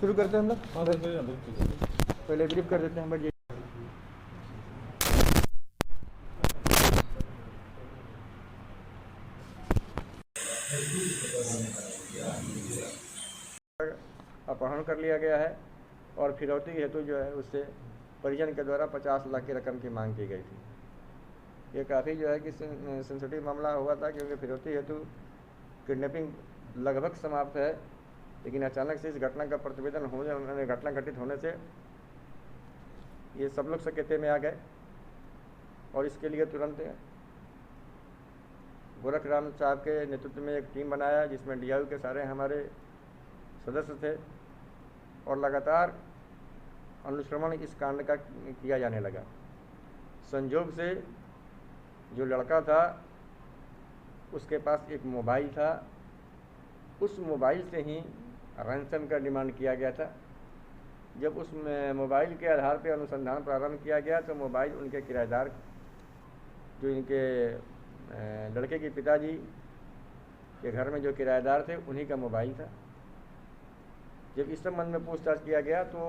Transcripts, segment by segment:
शुरू करते हैं हम लोग। पहले ब्रीफ कर देते हैं बट अपहरण कर लिया गया है और फिरौती हेतु जो है उससे परिजन के द्वारा 50 लाख की रकम की मांग की गई थी। ये काफ़ी जो है कि सेंसिटिव मामला हुआ था, क्योंकि फिरौती हेतु किडनैपिंग लगभग समाप्त है, लेकिन अचानक से इस घटना का प्रतिवेदन होने घटना घटित होने से ये सब लोग सकते में आ गए और इसके लिए तुरंत गोरखराम साहब के नेतृत्व में एक टीम बनाया जिसमें डीआईयू के सारे हमारे सदस्य थे और लगातार अनुश्रवण इस कांड का किया जाने लगा। संजोग से जो लड़का था उसके पास एक मोबाइल था, उस मोबाइल से ही रैंसम का डिमांड किया गया था। जब उस मोबाइल के आधार पर अनुसंधान प्रारंभ किया गया तो मोबाइल उनके किराएदार, जो इनके लड़के के पिताजी के घर में जो किराएदार थे उन्हीं का मोबाइल था। जब इस संबंध में पूछताछ किया गया तो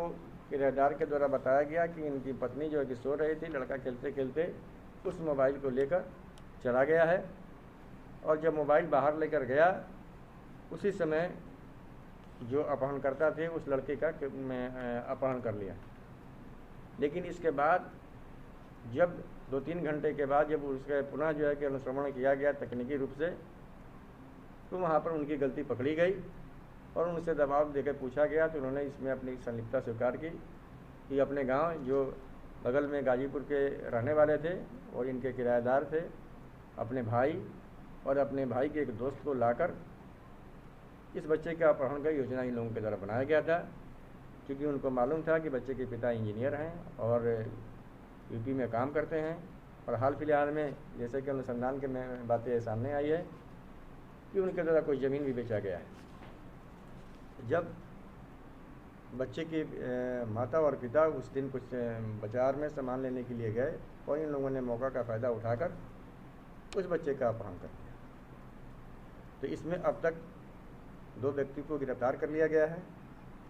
किराएदार के द्वारा बताया गया कि इनकी पत्नी जो है कि सो रही थी, लड़का खेलते खेलते उस मोबाइल को लेकर चला गया है और जब मोबाइल बाहर लेकर गया उसी समय जो अपहरणकर्ता थे उस लड़के का अपहरण कर लिया। लेकिन इसके बाद जब 2-3 घंटे के बाद जब उसके पुनः जो है कि अनुश्रवण किया गया तकनीकी रूप से, तो वहाँ पर उनकी गलती पकड़ी गई और उनसे दबाव देकर पूछा गया तो उन्होंने इसमें अपनी संलिप्तता स्वीकार की कि अपने गांव जो बगल में गाजीपुर के रहने वाले थे और इनके किराएदार थे, अपने भाई और अपने भाई के एक दोस्त को लाकर इस बच्चे के अपहरण का योजना इन लोगों के द्वारा बनाया गया था, क्योंकि उनको मालूम था कि बच्चे के पिता इंजीनियर हैं और यूपी में काम करते हैं। और हाल फिलहाल में जैसे कि अनुसंधान के में बातें सामने आई है कि उनके द्वारा कोई ज़मीन भी बेचा गया है। जब बच्चे के माता और पिता उस दिन कुछ बाजार में सामान लेने के लिए गए और इन लोगों ने मौका का फ़ायदा उठाकर उस बच्चे का अपहरण कर दिया। तो इसमें अब तक 2 व्यक्ति को गिरफ्तार कर लिया गया है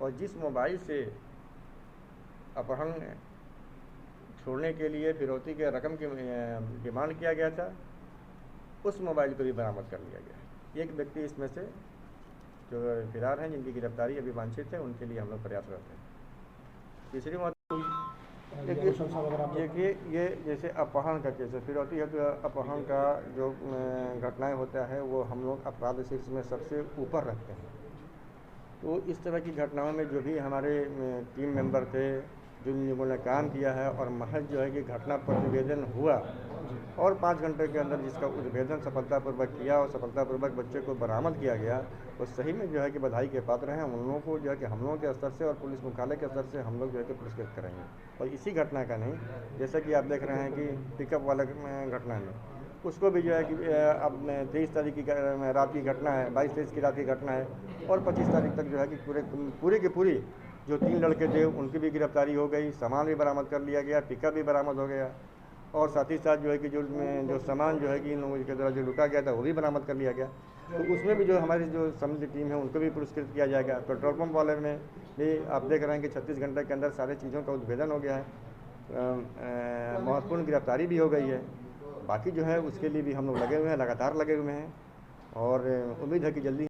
और जिस मोबाइल से अपहरण छोड़ने के लिए फिरौती के रकम की डिमांड किया गया था उस मोबाइल को भी बरामद कर लिया गया है। एक व्यक्ति इसमें से जो फिरार हैं, जिनकी गिरफ्तारी अभी वांछित है, उनके लिए हम लोग प्रयासरत हैं। तीसरी बात देखिए, ये जैसे अपहरण का केस है, फिरौती है तो अपहरण का जो घटनाएं होता है वो हम लोग अपराध शीर्ष में सबसे ऊपर रखते हैं। तो इस तरह की घटनाओं में जो भी हमारे टीम मेंबर थे, जिन लोगों ने काम किया है और महज जो है कि घटना प्रतिवेदन हुआ और 5 घंटे के अंदर जिसका उद्भेदन सफलतापूर्वक किया और सफलतापूर्वक बच्चे को बरामद किया गया, वो सही में जो है कि बधाई के पात्र हैं। उन लोगों को जो है कि हम लोगों के स्तर से और पुलिस मुख्यालय के स्तर से हम लोग जो है कि पुरस्कृत करेंगे। और इसी घटना का नहीं, जैसा कि आप देख रहे हैं कि पिकअप वाला घटना में उसको भी जो है कि अब 23 तारीख की रात की घटना है, 22-23 की रात की घटना है और 25 तारीख तक जो है कि पूरे की पूरी जो 3 लड़के थे उनकी भी गिरफ्तारी हो गई, सामान भी बरामद कर लिया गया, पिकअप भी बरामद हो गया और साथ ही साथ जो है कि जो सामान जो है कि इन लोगों के द्वारा जो लुटा गया था वो भी बरामद कर लिया गया। तो उसमें भी जो हमारी जो समझ टीम है उनको भी पुरस्कृत किया जाएगा। पेट्रोल पंप वाले में भी आप देख रहे हैं कि 36 घंटे के अंदर सारे चीज़ों का उद्भेदन हो गया है, महत्वपूर्ण गिरफ्तारी भी हो गई है। बाकी जो है उसके लिए भी हम लोग लगे हुए हैं, लगातार लगे हुए हैं और उम्मीद है कि जल्दी